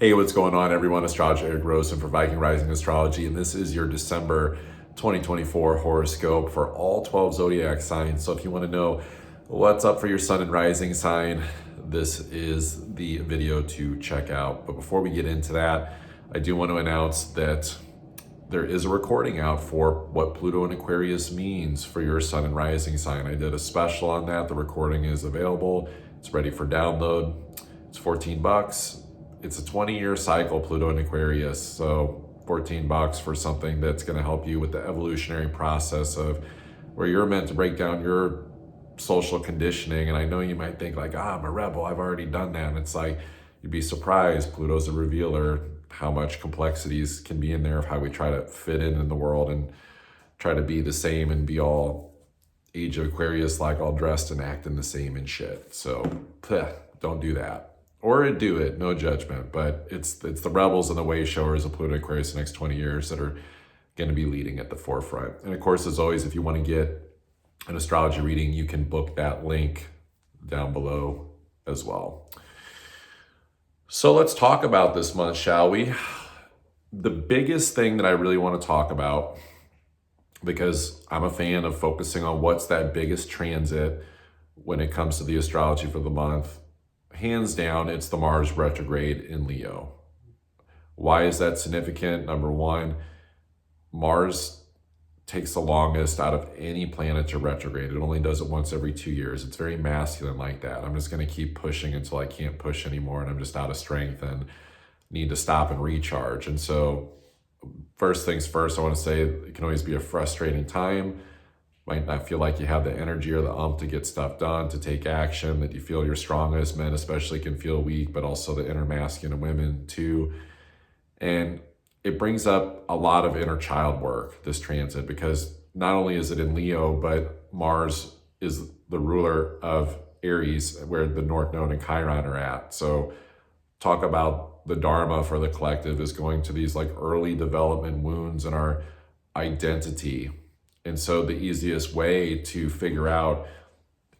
Hey, what's going on, everyone? Astrologer Eric Rosen for Viking Rising Astrology, and this is your December 2024 horoscope for all 12 zodiac signs. So if you want to know what's up for your sun and rising sign, this is the video to check out. But before we get into that, I do want to announce that there is a recording out for what Pluto in Aquarius means for your sun and rising sign. I did a special on that. The recording is available. It's ready for download. It's $14. It's a 20-year cycle, Pluto in Aquarius. So $14 for something that's going to help you with the evolutionary process of where you're meant to break down your social conditioning. And I know you might think like, I'm a rebel, I've already done that. And it's like, you'd be surprised. Pluto's a revealer, how much complexities can be in there of how we try to fit in the world and try to be the same and be all age of Aquarius, like all dressed and acting the same and shit. So don't do that. Or do it, no judgment. But it's the rebels and the way showers of Pluto Aquarius the next 20 years that are going to be leading at the forefront. And of course, as always, if you want to get an astrology reading, you can book that link down below as well. So let's talk about this month, shall we? The biggest thing that I really want to talk about, because I'm a fan of focusing on what's that biggest transit when it comes to the astrology for the month, hands down, it's the Mars Retrograde in Leo. Why is that significant? Number one, Mars takes the longest out of any planet to retrograde. It only does it once every 2 years. It's very masculine like that. I'm just going to keep pushing until I can't push anymore and I'm just out of strength and need to stop and recharge. And so first things first, I want to say it can always be a frustrating time. Might not feel like you have the energy or the to get stuff done, to take action, that you feel you're strongest. Men especially can feel weak, but also the inner masculine women too. And it brings up a lot of inner child work, this transit, because not only is it in Leo, but Mars is the ruler of Aries, where the North Node and Chiron are at. So talk about the Dharma for the collective is going to these like early development wounds in our identity. And so the easiest way to figure out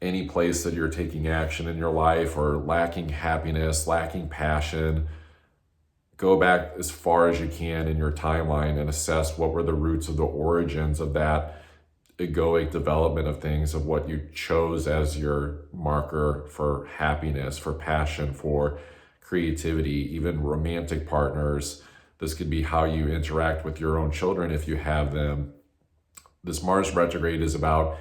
any place that you're taking action in your life or lacking happiness, lacking passion, go back as far as you can in your timeline and assess what were the roots of the origins of that egoic development of things, of what you chose as your marker for happiness, for passion, for creativity, even romantic partners. This could be how you interact with your own children if you have them. This Mars retrograde is about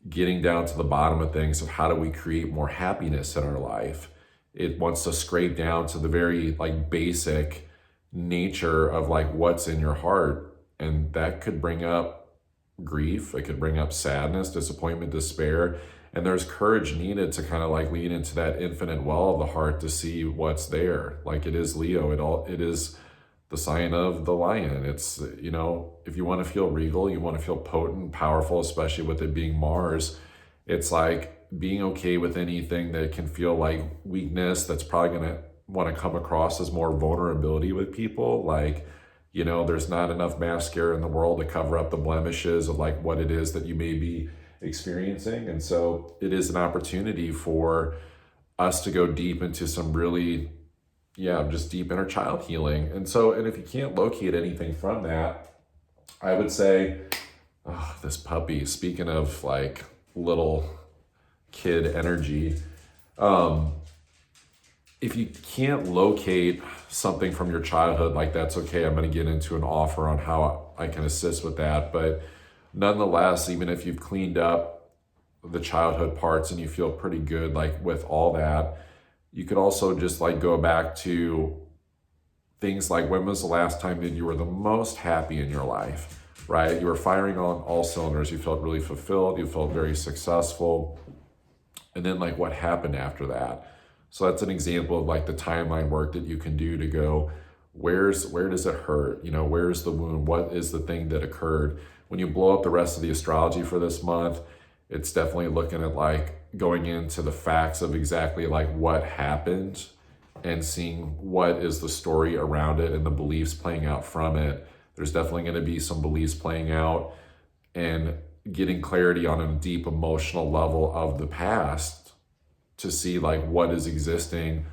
getting down to the bottom of things of how do we create more happiness in our life. It wants to scrape down to the very like basic nature of like what's in your heart. And that could bring up grief. It could bring up sadness, disappointment, despair. And there's courage needed to kind of like lean into that infinite well of the heart to see what's there. Like it is Leo. It is the sign of the lion. It's, you know, if you want to feel regal, you want to feel potent, powerful, especially with it being Mars, it's like being okay with anything that can feel like weakness, that's probably going to want to come across as more vulnerability with people. Like, you know, there's not enough mascara in the world to cover up the blemishes of like what it is that you may be experiencing. And so it is an opportunity for us to go deep into some really just deep inner child healing. And if you can't locate anything from that, I would say, this puppy, speaking of like little kid energy, if you can't locate something from your childhood, like that's okay. I'm going to get into an offer on how I can assist with that. But nonetheless, even if you've cleaned up the childhood parts and you feel pretty good, like with all that, you could also just like go back to things like, when was the last time that you were the most happy in your life, right? You were firing on all cylinders. You felt really fulfilled. You felt very successful. And then like what happened after that? So that's an example of like the timeline work that you can do to go, where does it hurt? You know, where's the wound? What is the thing that occurred? When you blow up the rest of the astrology for this month, it's definitely looking at like going into the facts of exactly like what happened and seeing what is the story around it and the beliefs playing out from it. There's definitely going to be some beliefs playing out and getting clarity on a deep emotional level of the past to see like what is existing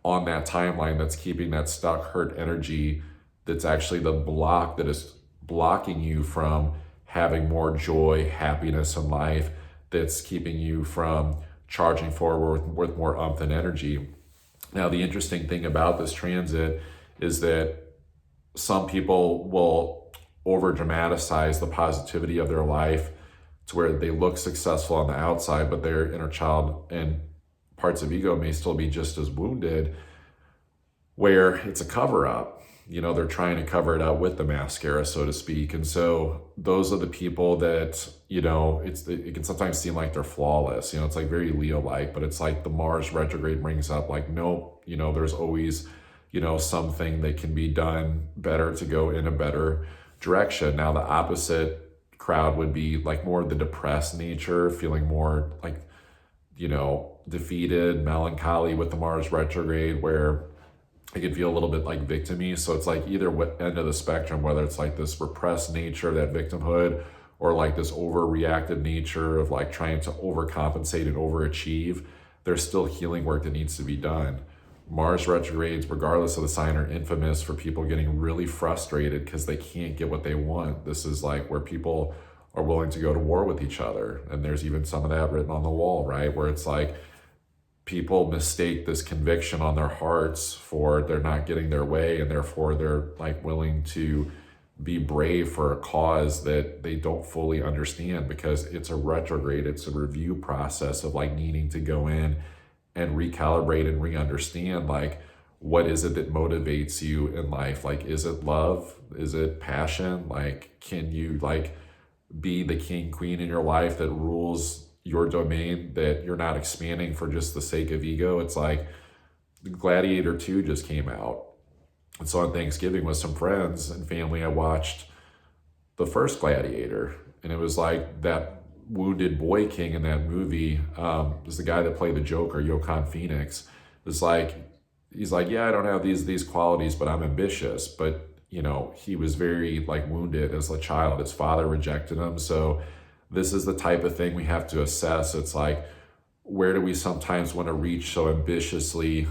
on that timeline that's keeping that stuck hurt energy, that's actually the block that is blocking you from having more joy, happiness in life, that's keeping you from charging forward with more umph and energy. Now, the interesting thing about this transit is that some people will over dramatize the positivity of their life to where they look successful on the outside, but their inner child and parts of ego may still be just as wounded, where it's a cover up. They're trying to cover it up with the mascara, so to speak. And so those are the people that, it can sometimes seem like they're flawless. It's like very Leo-like, but it's like the Mars retrograde brings up like, nope, there's always, something that can be done better to go in a better direction. Now, the opposite crowd would be like more the depressed nature, feeling more like, defeated, melancholy with the Mars retrograde, where it can feel a little bit like victim-y. So it's like either end of the spectrum, whether it's like this repressed nature, that victimhood, or like this overreactive nature of like trying to overcompensate and overachieve. There's still healing work that needs to be done. Mars retrogrades, regardless of the sign, are infamous for people getting really frustrated because they can't get what they want. This is like where people are willing to go to war with each other. And there's even some of that written on the wall, right? Where it's like people mistake this conviction on their hearts for they're not getting their way, and therefore they're like willing to be brave for a cause that they don't fully understand, because it's a retrograde. It's a review process of like needing to go in and recalibrate and re-understand like, what is it that motivates you in life? Like, is it love? Is it passion? Like, can you like be the king, queen in your life that rules your domain, that you're not expanding for just the sake of ego? It's like Gladiator 2 just came out. And so on Thanksgiving with some friends and family, I watched the first Gladiator. And it was like that wounded boy king in that movie, was the guy that played the Joker, Joaquin Phoenix. It's like, he's like, yeah, I don't have these qualities, but I'm ambitious. But, he was very like wounded as a child. His father rejected him. So this is the type of thing we have to assess. It's like, where do we sometimes want to reach so ambitiously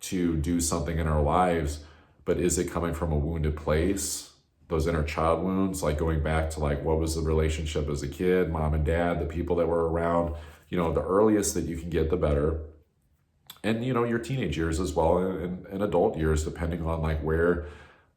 to do something in our lives, but is it coming from a wounded place? Those inner child wounds, like going back to like, what was the relationship as a kid, mom and dad, the people that were around, the earliest that you can get, the better. And, your teenage years as well, and adult years, depending on like where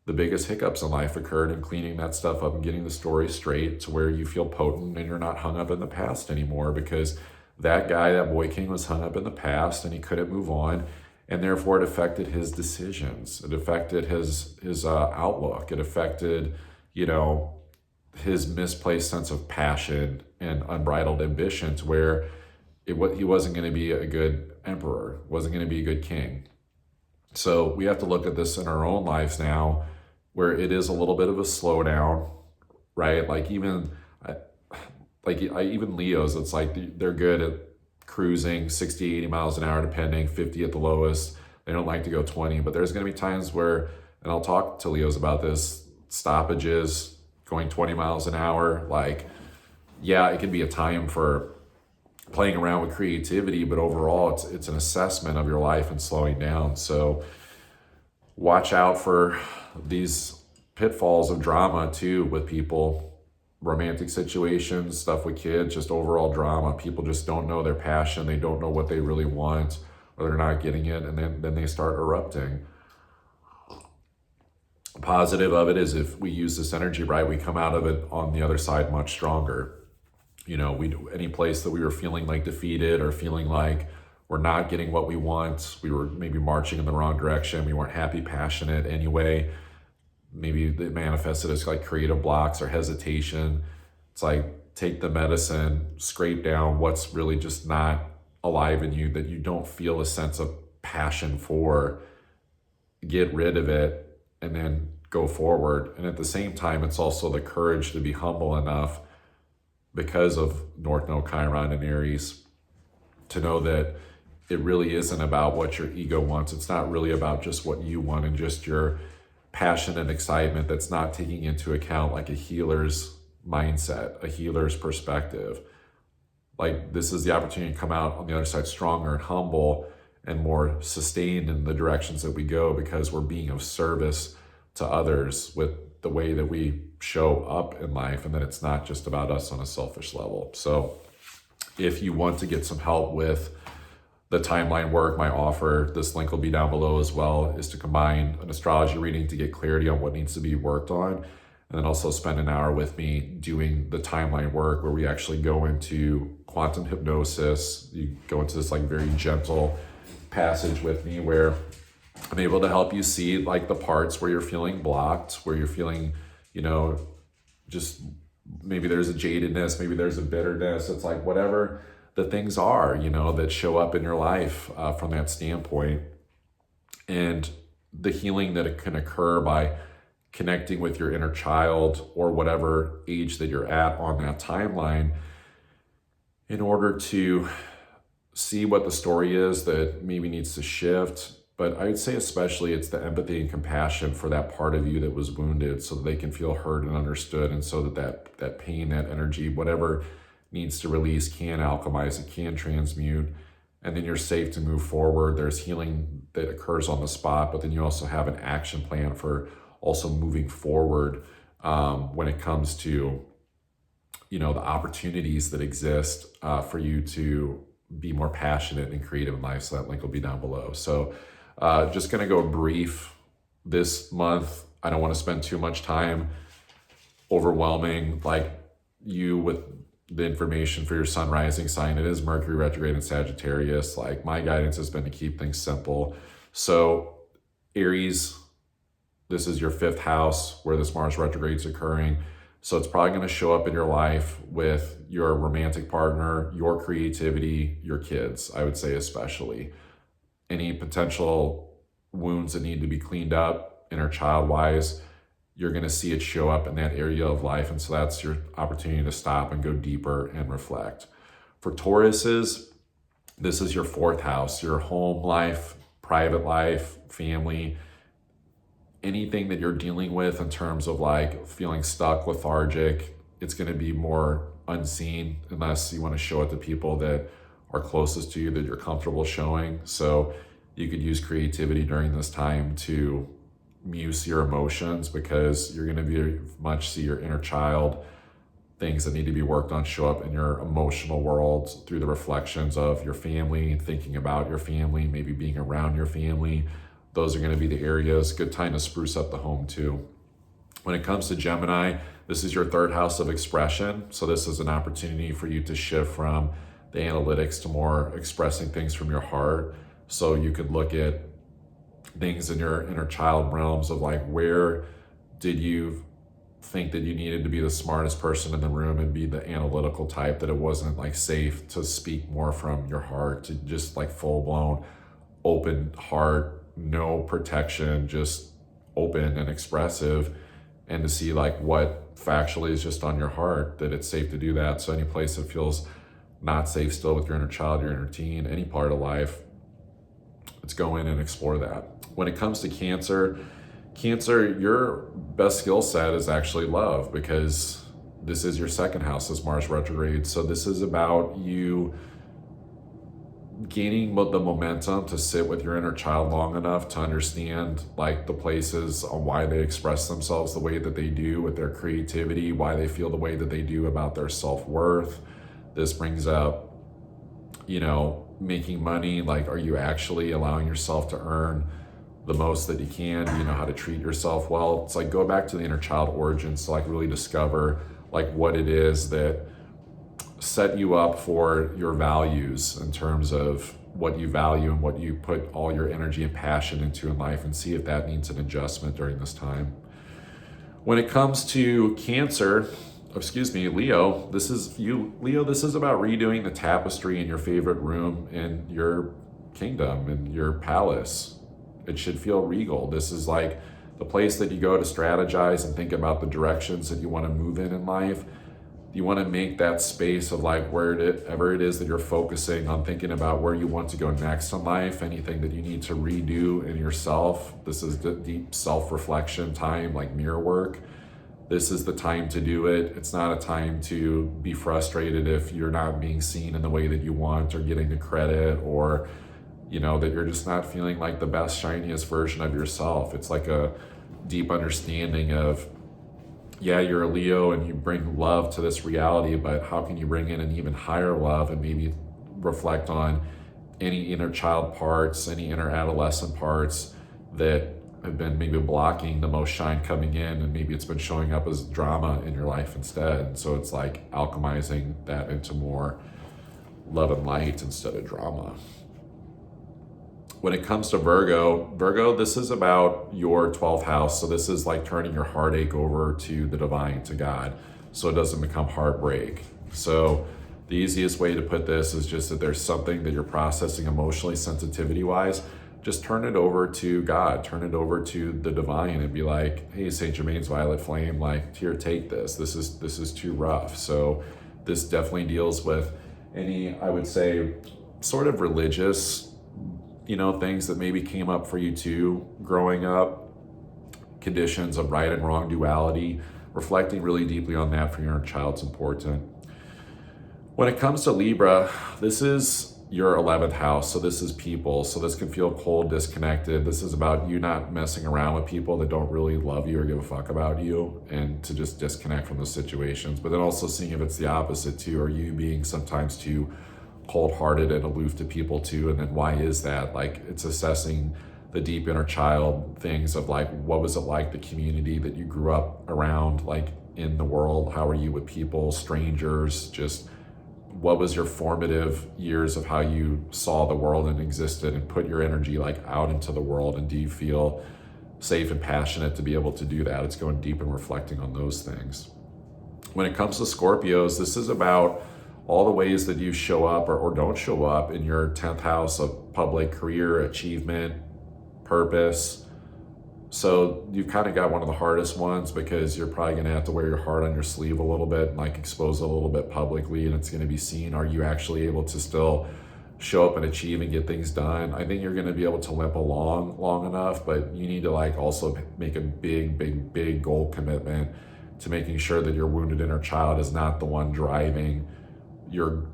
the biggest hiccups in life occurred, and cleaning that stuff up and getting the story straight to where you feel potent and you're not hung up in the past anymore, because that guy, that boy king, was hung up in the past and he couldn't move on. And therefore it affected his decisions. It affected his outlook. It affected, his misplaced sense of passion and unbridled ambition, to where he wasn't going to be a good emperor, wasn't going to be a good king. So we have to look at this in our own lives now, where it is a little bit of a slowdown, right? Like even Leos, it's like they're good at cruising 60, 80 miles an hour, depending, 50 at the lowest. They don't like to go 20, but there's going to be times where, and I'll talk to Leos about this, stoppages, going 20 miles an hour. Like, yeah, it can be a time for playing around with creativity, but overall it's an assessment of your life and slowing down. So watch out for these pitfalls of drama too, with people. Romantic situations, stuff with kids, just overall drama. People just don't know their passion. They don't know what they really want, or they're not getting it. And then they start erupting. Positive of it is, if we use this energy right, we come out of it on the other side much stronger. Any place that we were feeling like defeated, or feeling like we're not getting what we want, we were maybe marching in the wrong direction, we weren't happy, passionate anyway, maybe they manifested as like creative blocks or hesitation. It's like, take the medicine, scrape down what's really just not alive in you, that you don't feel a sense of passion for, get rid of it, and then go forward. And at the same time, it's also the courage to be humble enough, because of North Node Chiron and Aries, to know that it really isn't about what your ego wants. It's not really about just what you want and just your passion and excitement. That's not taking into account like a healer's mindset, a healer's perspective. Like, this is the opportunity to come out on the other side stronger and humble, and more sustained in the directions that we go, because we're being of service to others with the way that we show up in life, and that it's not just about us on a selfish level. So if you want to get some help with the timeline work, my offer, this link will be down below as well, is to combine an astrology reading to get clarity on what needs to be worked on, and then also spend an hour with me doing the timeline work, where we actually go into quantum hypnosis. You go into this like very gentle passage with me, where I'm able to help you see like the parts where you're feeling blocked, where you're feeling, just maybe there's a jadedness, maybe there's a bitterness. It's like whatever the things are, that show up in your life from that standpoint. And the healing that it can occur by connecting with your inner child, or whatever age that you're at on that timeline, in order to see what the story is that maybe needs to shift. But I would say especially it's the empathy and compassion for that part of you that was wounded, so that they can feel heard and understood, and so that pain, that energy, whatever needs to release, can alchemize, it can transmute, and then you're safe to move forward. There's healing that occurs on the spot, but then you also have an action plan for also moving forward when it comes to the opportunities that exist for you to be more passionate and creative in life. So that link will be down below. So just going to go brief this month. I don't want to spend too much time overwhelming like you with the information for your sun rising sign. It is Mercury retrograde in Sagittarius. Like, my guidance has been to keep things simple. So Aries, this is your 5th house where this Mars retrograde is occurring. So it's probably going to show up in your life with your romantic partner, your creativity, your kids, I would say especially. Any potential wounds that need to be cleaned up, inner child wise, you're going to see it show up in that area of life. And so that's your opportunity to stop and go deeper and reflect. For Tauruses, this is your 4th house, your home life, private life, family, anything that you're dealing with in terms of like feeling stuck, lethargic. It's going to be more unseen unless you want to show it to people that are closest to you, that you're comfortable showing. So you could use creativity during this time to muse your emotions, because you're going to very much see your inner child, things that need to be worked on, show up in your emotional world through the reflections of your family, thinking about your family, maybe being around your family. Those are going to be the areas. Good time to spruce up the home too. When it comes to Gemini, this is your 3rd house of expression. So this is an opportunity for you to shift from the analytics to more expressing things from your heart. So you could look at things in your inner child realms of like, where did you think that you needed to be the smartest person in the room and be the analytical type, that it wasn't like safe to speak more from your heart, to just like full blown open heart, no protection, just open and expressive, and to see like what factually is just on your heart, that it's safe to do that. So any place that feels not safe still with your inner child, your inner teen, any part of life, let's go in and explore that. When it comes to Cancer, your best skill set is actually love, because this is your 2nd house, this Mars retrograde. So this is about you gaining the momentum to sit with your inner child long enough to understand like the places on why they express themselves the way that they do with their creativity, why they feel the way that they do about their self-worth. This brings up, making money. Like, are you actually allowing yourself to earn the most that you can? Do you know how to treat yourself well? It's like, go back to the inner child origins to like really discover like what it is that set you up for your values in terms of what you value and what you put all your energy and passion into in life, and see if that needs an adjustment during this time. When it comes to Leo, this is you. Leo, this is about redoing the tapestry in your favorite room in your kingdom, in your palace. It should feel regal. This is like the place that you go to strategize and think about the directions that you want to move in life. You want to make that space of like wherever it is that you're focusing on, thinking about where you want to go next in life, anything that you need to redo in yourself. This is the deep self-reflection time, like mirror work. This is the time to do it. It's not a time to be frustrated if you're not being seen in the way that you want, or getting the credit, or that you're just not feeling like the best, shiniest version of yourself. It's like a deep understanding of, yeah, you're a Leo and you bring love to this reality, but how can you bring in an even higher love and maybe reflect on any inner child parts, any inner adolescent parts that have been maybe blocking the most shine coming in, and maybe it's been showing up as drama in your life instead. And so it's like alchemizing that into more love and light instead of drama. When it comes to Virgo, this is about your 12th house. So this is like turning your heartache over to the divine, to God, so it doesn't become heartbreak. So the easiest way to put this is just that there's something that you're processing emotionally, sensitivity wise, just turn it over to God, turn it over to the divine, and be like, hey, Saint Germain's violet flame, like, here, take this. This is too rough. So this definitely deals with any, I would say, sort of religious, things that maybe came up for you too growing up, conditions of right and wrong duality. Reflecting really deeply on that for your inner child's important. When it comes to Libra, this is your 11th house. So this is people. So this can feel cold, disconnected. This is about you not messing around with people that don't really love you or give a fuck about you, and to just disconnect from those situations. But then also seeing if it's the opposite too. Are you being sometimes too cold-hearted and aloof to people too? And then why is that? Like, it's assessing the deep inner child things of like, what was it like, the community that you grew up around, like in the world? How are you with people, strangers? Just what was your formative years of how you saw the world and existed and put your energy like out into the world? And do you feel safe and passionate to be able to do that? It's going deep and reflecting on those things. When it comes to Scorpios, this is about all the ways that you show up or don't show up in your 10th house of public, career, achievement, purpose. So you've kind of got one of the hardest ones, because you're probably going to have to wear your heart on your sleeve a little bit and like expose it a little bit publicly, and it's going to be seen. Are you actually able to still show up and achieve and get things done? I think you're going to be able to limp along long enough, but you need to like also make a big goal commitment to making sure that your wounded inner child is not the one driving your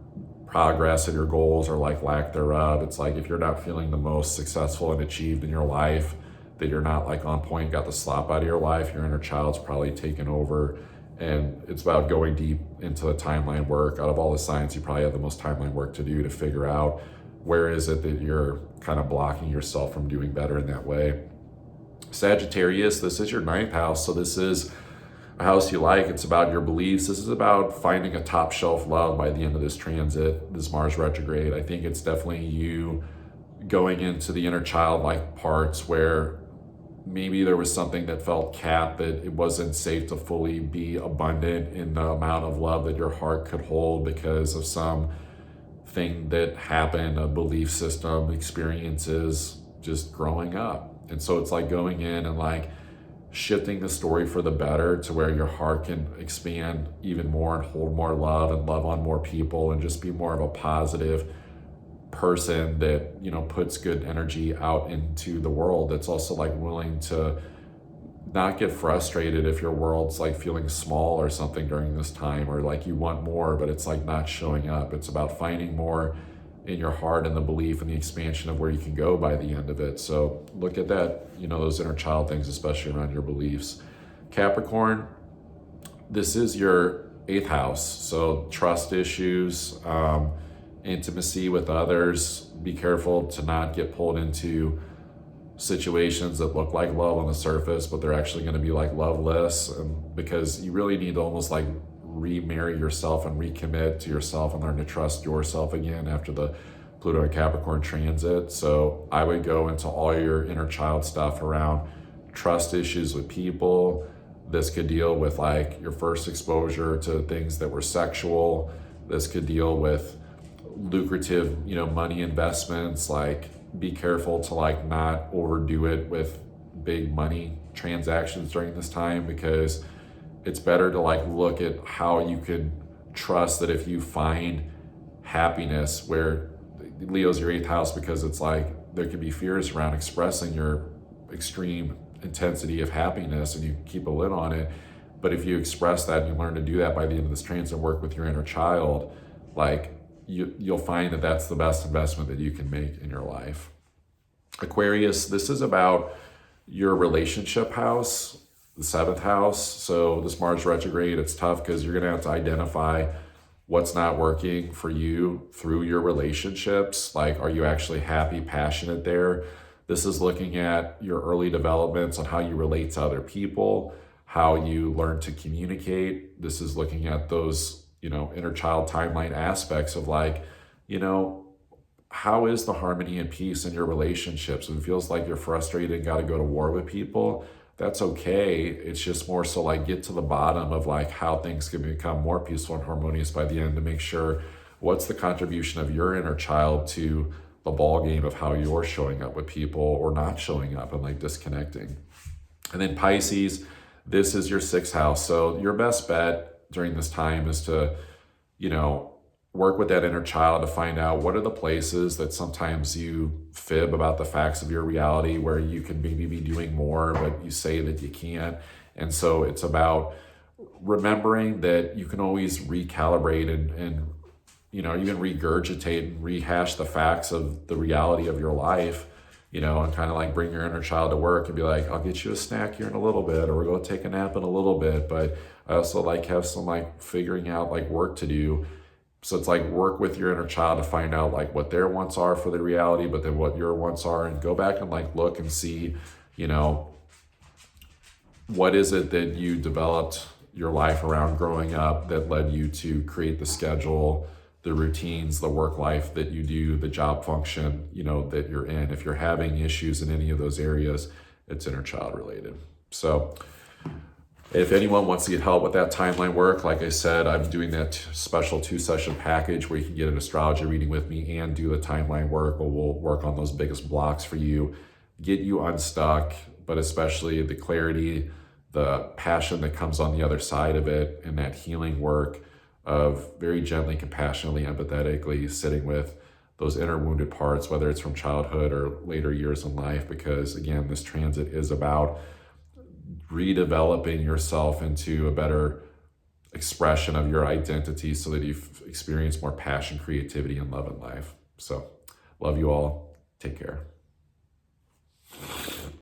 progress and your goals, or like lack thereof. It's like, if you're not feeling the most successful and achieved in your life, that you're not like on point, got the slop out of your life, your inner child's probably taken over. And it's about going deep into the timeline work. Out of all the signs, you probably have the most timeline work to do to figure out where is it that you're kind of blocking yourself from doing better in that way. Sagittarius, this is your 9th house. So this is a house you like. It's about your beliefs. This is about finding a top shelf love by the end of this transit, this Mars retrograde. I think it's definitely you going into the inner childlike parts where maybe there was something that felt capped, that it wasn't safe to fully be abundant in the amount of love that your heart could hold because of some thing that happened, a belief system, experiences, just growing up. And so it's like going in and like shifting the story for the better to where your heart can expand even more and hold more love and love on more people and just be more of a positive person that, puts good energy out into the world. That's also like willing to not get frustrated if your world's like feeling small or something during this time, or like you want more, but it's like not showing up. It's about finding more in your heart and the belief and the expansion of where you can go by the end of it. So look at that, those inner child things, especially around your beliefs. Capricorn, this is your 8th house. So trust issues, intimacy with others. Be careful to not get pulled into situations that look like love on the surface, but they're actually going to be like loveless. And because you really need to almost like remarry yourself and recommit to yourself and learn to trust yourself again after the Pluto and Capricorn transit. So I would go into all your inner child stuff around trust issues with people. This could deal with like your first exposure to things that were sexual. This could deal with lucrative, money investments. Like, be careful to like not overdo it with big money transactions during this time, because it's better to like look at how you can trust that if you find happiness, where Leo's your 8th house, because it's like there could be fears around expressing your extreme intensity of happiness and you keep a lid on it. But if you express that and you learn to do that by the end of this transit, work with your inner child, like you'll find that that's the best investment that you can make in your life. Aquarius, this is about your relationship house, the 7th house. So this Mars retrograde, it's tough because you're going to have to identify what's not working for you through your relationships. Like, are you actually happy, passionate there? This is looking at your early developments on how you relate to other people, how you learn to communicate. This is looking at those, inner child timeline aspects of like, how is the harmony and peace in your relationships? If it feels like you're frustrated and got to go to war with people, that's okay. It's just more so like get to the bottom of like how things can become more peaceful and harmonious by the end, to make sure what's the contribution of your inner child to the ball game of how you're showing up with people or not showing up and like disconnecting. And then Pisces, this is your 6th house. So your best bet during this time is to, work with that inner child to find out what are the places that sometimes you fib about the facts of your reality, where you can maybe be doing more, but you say that you can't. And so it's about remembering that you can always recalibrate and even regurgitate and rehash the facts of the reality of your life, and kind of like bring your inner child to work and be like, I'll get you a snack here in a little bit, or we're going to take a nap in a little bit. But I also like have some like figuring out like work to do. So it's like work with your inner child to find out like what their wants are for the reality, but then what your wants are, and go back and like look and see, what is it that you developed your life around growing up that led you to create the schedule, the routines, the work life that you do, the job function, that you're in. If you're having issues in any of those areas, it's inner child related. So if anyone wants to get help with that timeline work, like I said, I'm doing that special 2-session package where you can get an astrology reading with me and do the timeline work, where we'll work on those biggest blocks for you, get you unstuck, but especially the clarity, the passion that comes on the other side of it, and that healing work of very gently, compassionately, empathetically sitting with those inner wounded parts, whether it's from childhood or later years in life. Because again, this transit is about redeveloping yourself into a better expression of your identity so that you experience more passion, creativity, and love in life. So love you all. Take care.